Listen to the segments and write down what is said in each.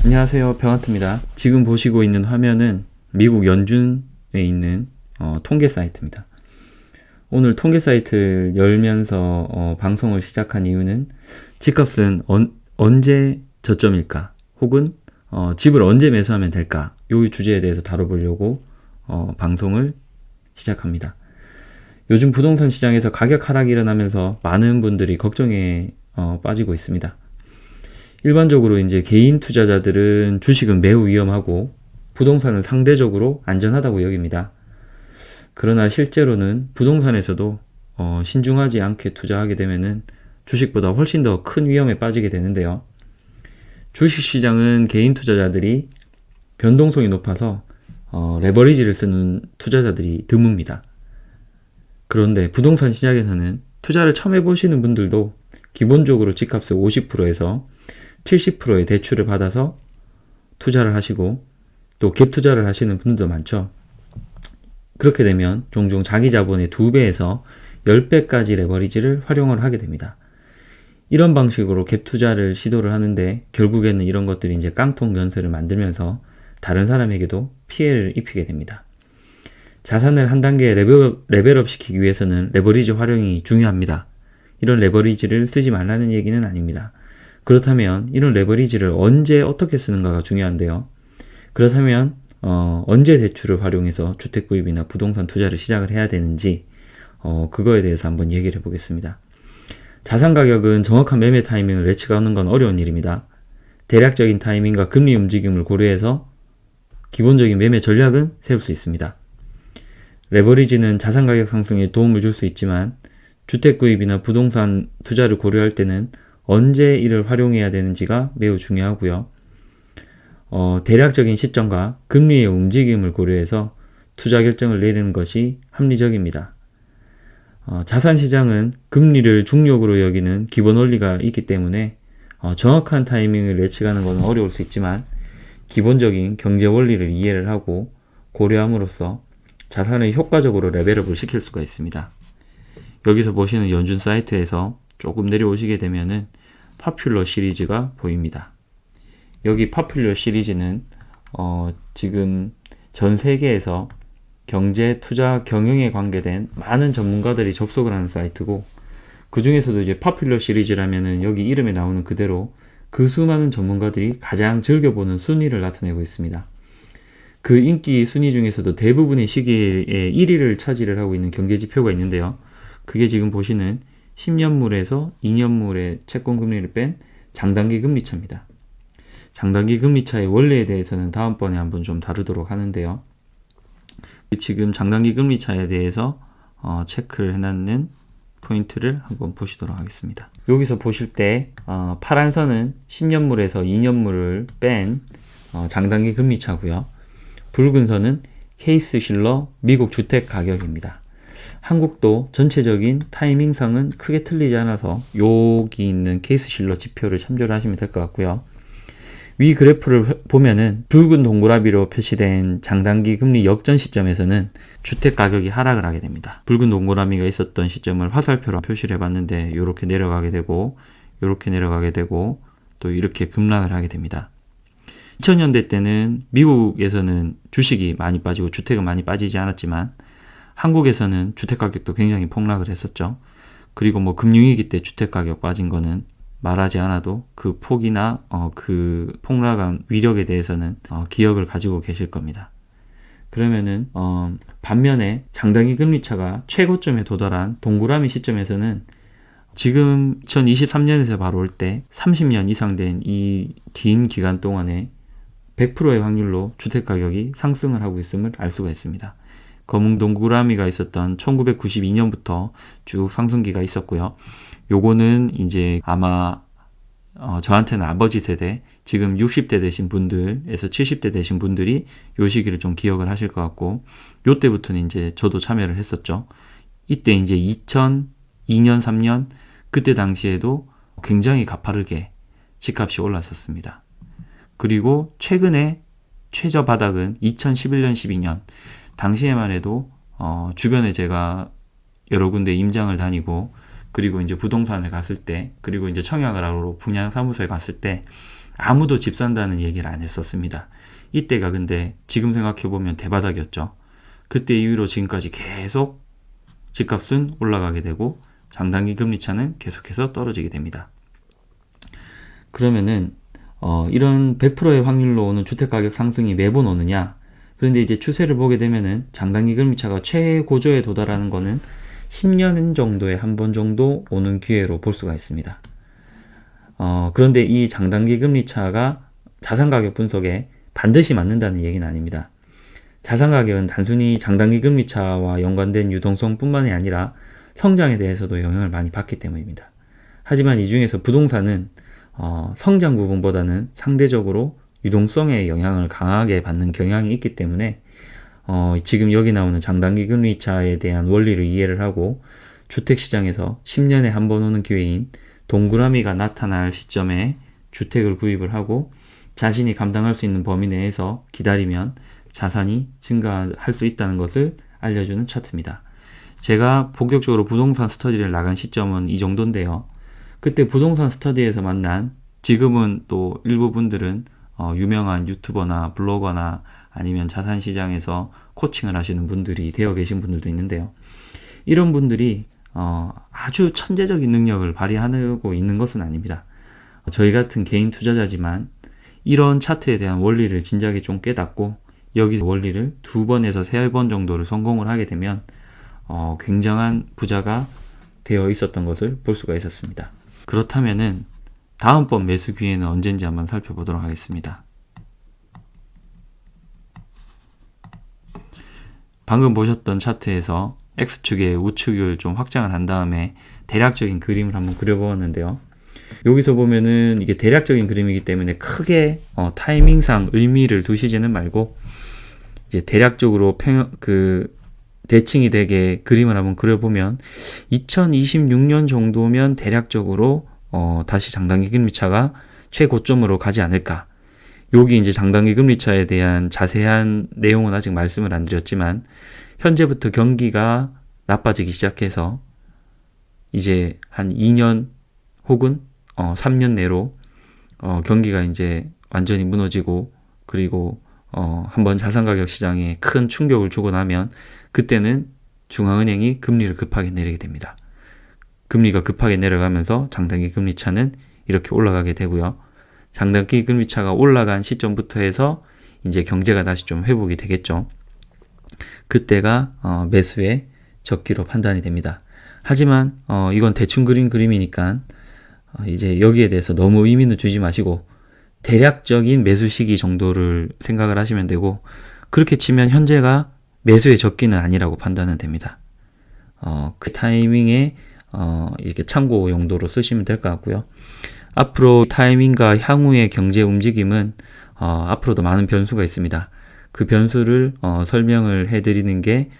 안녕하세요, 병하트입니다. 지금 보시고 있는 화면은 미국 연준에 있는 통계 사이트입니다. 오늘 통계 사이트를 열면서 방송을 시작한 이유는 집값은 언제 저점일까? 혹은 집을 언제 매수하면 될까? 이 주제에 대해서 다뤄보려고 방송을 시작합니다. 요즘 부동산 시장에서 가격 하락이 일어나면서 많은 분들이 걱정에 빠지고 있습니다. 일반적으로 이제 개인 투자자들은 주식은 매우 위험하고 부동산은 상대적으로 안전하다고 여깁니다. 그러나 실제로는 부동산에서도 신중하지 않게 투자하게 되면은 주식보다 훨씬 더 큰 위험에 빠지게 되는데요. 주식시장은 개인 투자자들이 변동성이 높아서 레버리지를 쓰는 투자자들이 드뭅니다. 그런데 부동산 시장에서는 투자를 처음 해보시는 분들도 기본적으로 집값의 50%에서 70%의 대출을 받아서 투자를 하시고 또 갭 투자를 하시는 분들도 많죠. 그렇게 되면 종종 자기 자본의 2배에서 10배까지 레버리지를 활용을 하게 됩니다. 이런 방식으로 갭 투자를 시도를 하는데 결국에는 이런 것들이 이제 깡통 연쇄를 만들면서 다른 사람에게도 피해를 입히게 됩니다. 자산을 한 단계 레벨업 시키기 위해서는 레버리지 활용이 중요합니다. 이런 레버리지를 쓰지 말라는 얘기는 아닙니다. 그렇다면 이런 레버리지를 언제 어떻게 쓰는가가 중요한데요. 그렇다면 언제 대출을 활용해서 주택 구입이나 부동산 투자를 시작을 해야 되는지 그거에 대해서 한번 얘기를 해보겠습니다. 자산 가격은 정확한 매매 타이밍을 예측하는 건 어려운 일입니다. 대략적인 타이밍과 금리 움직임을 고려해서 기본적인 매매 전략은 세울 수 있습니다. 레버리지는 자산 가격 상승에 도움을 줄 수 있지만 주택 구입이나 부동산 투자를 고려할 때는 언제 이를 활용해야 되는지가 매우 중요하고요. 대략적인 시점과 금리의 움직임을 고려해서 투자 결정을 내리는 것이 합리적입니다. 자산시장은 금리를 중력으로 여기는 기본 원리가 있기 때문에 정확한 타이밍을 예측하는 것은 어려울 수 있지만 기본적인 경제 원리를 이해를 하고 고려함으로써 자산을 효과적으로 레벨업을 시킬 수가 있습니다. 여기서 보시는 연준 사이트에서 조금 내려오시게 되면은 파퓰러 시리즈가 보입니다. 여기 파퓰러 시리즈는 지금 전 세계에서 경제, 투자, 경영에 관계된 많은 전문가들이 접속을 하는 사이트고 그 중에서도 이제 파퓰러 시리즈라면은 여기 이름에 나오는 그대로 그 수많은 전문가들이 가장 즐겨보는 순위를 나타내고 있습니다. 그 인기 순위 중에서도 대부분의 시기에 1위를 차지를 하고 있는 경제 지표가 있는데요. 그게 지금 보시는 10년물에서 2년물의 채권 금리를 뺀 장단기 금리차입니다. 장단기 금리차의 원리에 대해서는 다음번에 한번 좀 다루도록 하는데요. 지금 장단기 금리차에 대해서 체크를 해놨는 포인트를 한번 보시도록 하겠습니다. 여기서 보실 때 파란 선은 10년물에서 2년물을 뺀 장단기 금리차고요. 붉은 선은 케이스 실러 미국 주택 가격입니다. 한국도 전체적인 타이밍상은 크게 틀리지 않아서 여기 있는 케이스 실러 지표를 참조를 하시면 될 것 같고요. 위 그래프를 보면은 붉은 동그라미로 표시된 장단기 금리 역전 시점에서는 주택 가격이 하락을 하게 됩니다. 붉은 동그라미가 있었던 시점을 화살표로 표시를 해봤는데 이렇게 내려가게 되고 이렇게 내려가게 되고 또 이렇게 급락을 하게 됩니다. 2000년대 때는 미국에서는 주식이 많이 빠지고 주택은 많이 빠지지 않았지만 한국에서는 주택 가격도 굉장히 폭락을 했었죠. 그리고 뭐 금융위기 때 주택 가격 빠진 거는 말하지 않아도 그 폭이나 그 폭락한 위력에 대해서는 기억을 가지고 계실 겁니다. 그러면은 반면에 장단기 금리차가 최고점에 도달한 동그라미 시점에서는 지금 2023년에서 바로 올 때 30년 이상 된 이 긴 기간 동안에 100%의 확률로 주택 가격이 상승을 하고 있음을 알 수가 있습니다. 검은 동그라미가 있었던 1992년부터 쭉 상승기가 있었고요. 요거는 이제 아마 저한테는 아버지 세대, 지금 60대 되신 분들에서 70대 되신 분들이 요 시기를 좀 기억을 하실 것 같고, 요 때부터는 이제 저도 참여를 했었죠. 이때 이제 2002년, 3년 그때 당시에도 굉장히 가파르게 집값이 올랐었습니다. 그리고 최근에 최저 바닥은 2011년, 12년 당시에만 해도 주변에 제가 여러 군데 임장을 다니고 그리고 이제 부동산을 갔을 때 그리고 이제 청약을 하러 분양 사무소에 갔을 때 아무도 집 산다는 얘기를 안 했었습니다. 이때가 근데 지금 생각해보면 대바닥이었죠. 그때 이후로 지금까지 계속 집값은 올라가게 되고 장단기 금리차는 계속해서 떨어지게 됩니다. 그러면은 이런 100%의 확률로 오는 주택가격 상승이 매번 오느냐? 그런데 이제 추세를 보게 되면은 장단기 금리차가 최고조에 도달하는 거는 10년 정도에 한 번 정도 오는 기회로 볼 수가 있습니다. 그런데 이 장단기 금리차가 자산가격 분석에 반드시 맞는다는 얘기는 아닙니다. 자산가격은 단순히 장단기 금리차와 연관된 유동성뿐만이 아니라 성장에 대해서도 영향을 많이 받기 때문입니다. 하지만 이 중에서 부동산은 성장 부분보다는 상대적으로 유동성의 영향을 강하게 받는 경향이 있기 때문에 지금 여기 나오는 장단기 금리차에 대한 원리를 이해를 하고 주택시장에서 10년에 한 번 오는 기회인 동그라미가 나타날 시점에 주택을 구입을 하고 자신이 감당할 수 있는 범위 내에서 기다리면 자산이 증가할 수 있다는 것을 알려주는 차트입니다. 제가 본격적으로 부동산 스터디를 나간 시점은 이 정도인데요. 그때 부동산 스터디에서 만난, 지금은 또 일부 분들은 유명한 유튜버나 블로거나 아니면 자산시장에서 코칭을 하시는 분들이 되어 계신 분들도 있는데요. 이런 분들이 아주 천재적인 능력을 발휘하고 있는 것은 아닙니다. 저희 같은 개인 투자자지만 이런 차트에 대한 원리를 진작에 좀 깨닫고 여기 원리를 2번에서 3번 정도를 성공을 하게 되면 굉장한 부자가 되어 있었던 것을 볼 수가 있었습니다. 그렇다면은 다음번 매수 기회는 언제인지 한번 살펴보도록 하겠습니다. 방금 보셨던 차트에서 X축의 우측을 좀 확장을 한 다음에 대략적인 그림을 한번 그려보았는데요. 여기서 보면은 이게 대략적인 그림이기 때문에 크게 타이밍상 의미를 두시지는 말고 이제 대략적으로 대칭이 되게 그림을 한번 그려보면 2026년 정도면 대략적으로 다시 장단기 금리차가 최고점으로 가지 않을까. 여기 이제 장단기 금리차에 대한 자세한 내용은 아직 말씀을 안 드렸지만 현재부터 경기가 나빠지기 시작해서 이제 한 2년 혹은 3년 내로 경기가 이제 완전히 무너지고 그리고 한번 자산가격 시장에 큰 충격을 주고 나면 그때는 중앙은행이 금리를 급하게 내리게 됩니다. 금리가 급하게 내려가면서 장단기 금리차는 이렇게 올라가게 되고요. 장단기 금리차가 올라간 시점부터 해서 이제 경제가 다시 좀 회복이 되겠죠. 그때가 매수의 적기로 판단이 됩니다. 하지만 이건 대충 그린 그림이니까 이제 여기에 대해서 너무 의미는 주지 마시고 대략적인 매수 시기 정도를 생각을 하시면 되고 그렇게 치면 현재가 매수의 적기는 아니라고 판단은 됩니다. 그 타이밍에 이렇게 참고 용도로 쓰시면 될 것 같고요. 앞으로 타이밍과 향후의 경제 움직임은 앞으로도 많은 변수가 있습니다. 그 변수를 설명을 해드리는 게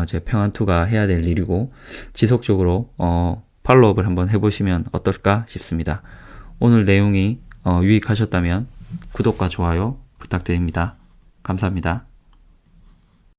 제 평안투가 해야 될 일이고 지속적으로 팔로우업을 한번 해보시면 어떨까 싶습니다. 오늘 내용이 유익하셨다면 구독과 좋아요 부탁드립니다. 감사합니다.